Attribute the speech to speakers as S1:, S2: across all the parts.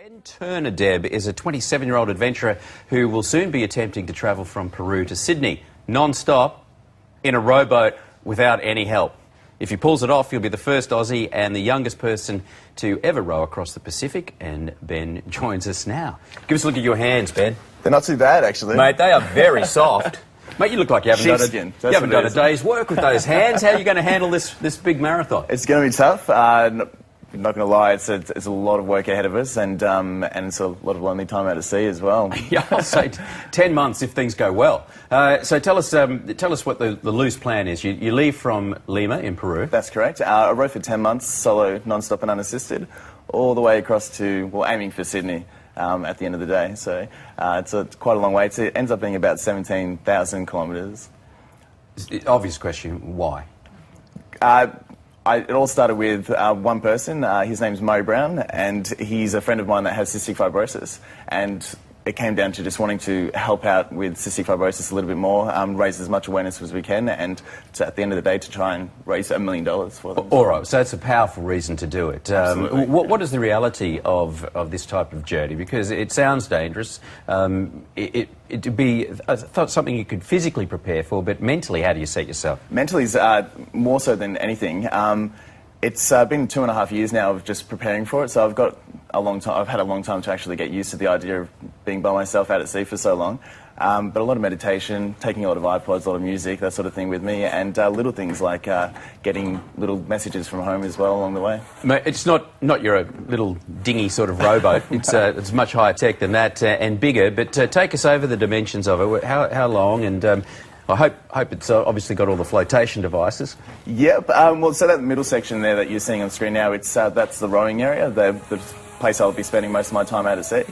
S1: Ben Turner, Deb, is a 27-year-old adventurer who will soon be attempting to travel from Peru to Sydney, non-stop, in a rowboat without any help. If he pulls it off, he'll be the first Aussie and the youngest person to ever row across the Pacific, and Ben joins us now. Give us a look at your hands, Ben.
S2: They're not too bad, actually.
S1: Mate, they are very soft. Mate, you look like you haven't done a day's work with those hands. How are you going to handle this big marathon?
S2: It's going to be tough. Not going to lie, it's a lot of work ahead of us, and it's a lot of lonely time out at sea as well.
S1: Yeah, I'll say 10 months if things go well. So tell us what the loose plan is. You leave from Lima in Peru.
S2: That's correct. I rowed for 10 months, solo, non-stop and unassisted, all the way across to, well, aiming for Sydney at the end of the day. So it's quite a long way. It ends up being about 17,000 kilometres.
S1: Obvious question, why?
S2: It all started with one person. His name's Mo Brown, and he's a friend of mine that has cystic fibrosis. And it came down to just wanting to help out with cystic fibrosis a little bit more, raise as much awareness as we can, and at the end of the day to try and raise $1 million for them.
S1: All right, so it's a powerful reason to do it. What is the reality of this type of journey? Because it sounds dangerous. It'd be something you could physically prepare for, but mentally, how do you set yourself?
S2: Mentally is more so than anything. It's been 2.5 years now of just preparing for it, so I've had a long time to actually get used to the idea of being by myself out at sea for so long. But a lot of meditation, taking a lot of iPods, a lot of music, that sort of thing with me, and little things like getting little messages from home as well along the way.
S1: Mate, it's not your little dingy sort of rowboat. It's much higher tech than that and bigger. But take us over the dimensions of it. How long? And I hope it's obviously got all the flotation devices.
S2: Yep. Well, so that middle section there that you're seeing on screen now, that's the rowing area, the place I'll be spending most of my time out at sea.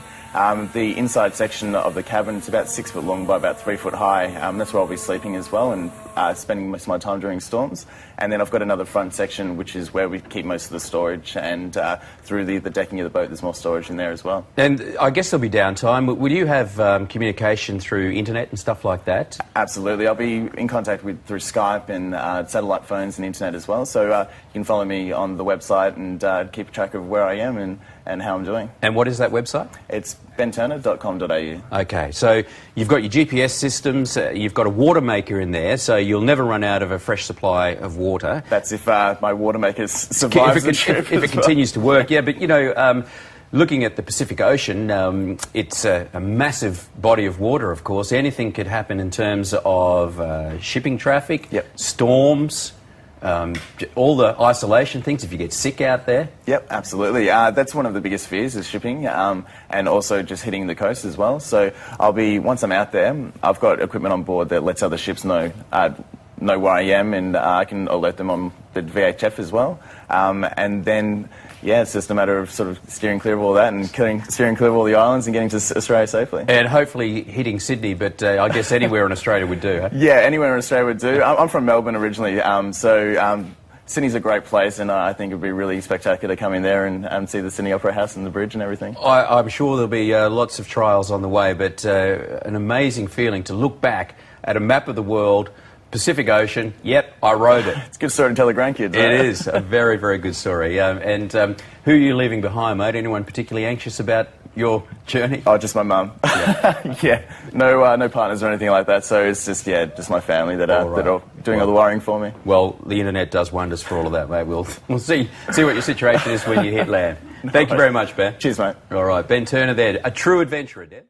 S2: The inside section of the cabin is about 6 foot long by about 3 foot high. That's where I'll be sleeping as well and spending most of my time during storms. And then I've got another front section, which is where we keep most of the storage. And through the decking of the boat, there's more storage in there as well.
S1: And I guess there'll be downtime. Will you have communication through internet and stuff like that?
S2: Absolutely. I'll be in contact through Skype and satellite phones and internet as well. So you can follow me on the website and keep track of where I am and how I'm doing.
S1: And what is that website?
S2: It's benturner.com.au.
S1: Okay, so you've got your GPS systems, you've got a water maker in there, so you'll never run out of a fresh supply of water.
S2: That's if my water maker survives the trip.
S1: If it continues to work, yeah. But, you know, looking at the Pacific Ocean, it's a massive body of water, of course. Anything could happen in terms of shipping traffic, storms, all the isolation things if you get sick out there.
S2: Yep, absolutely. That's one of the biggest fears is shipping and also just hitting the coast as well. So once I'm out there, I've got equipment on board that lets other ships know where I am, and I can alert them on the VHF as well. And then, yeah, it's just a matter of sort of steering clear of all that and steering clear of all the islands and getting to Australia safely.
S1: And hopefully hitting Sydney, but I guess anywhere in Australia would do, huh?
S2: Yeah, anywhere in Australia would do. I'm from Melbourne originally, so Sydney's a great place, and I think it would be really spectacular to come in there and see the Sydney Opera House and the bridge and everything.
S1: I'm sure there'll be lots of trials on the way, but an amazing feeling to look back at a map of the world, Pacific Ocean, yep, I rowed it.
S2: It's a good story to tell the grandkids, right?
S1: It is a very, very good story. And who are you leaving behind, mate? Anyone particularly anxious about your journey?
S2: Oh, just my mum. Yeah. Yeah. No partners or anything like that, so it's just my family that are doing all the wiring for me.
S1: Well, the internet does wonders for all of that, mate. We'll see what your situation is when you hit land. Thank you very much, Ben.
S2: Cheers, mate.
S1: All right, Ben Turner there, a true adventurer, Deb.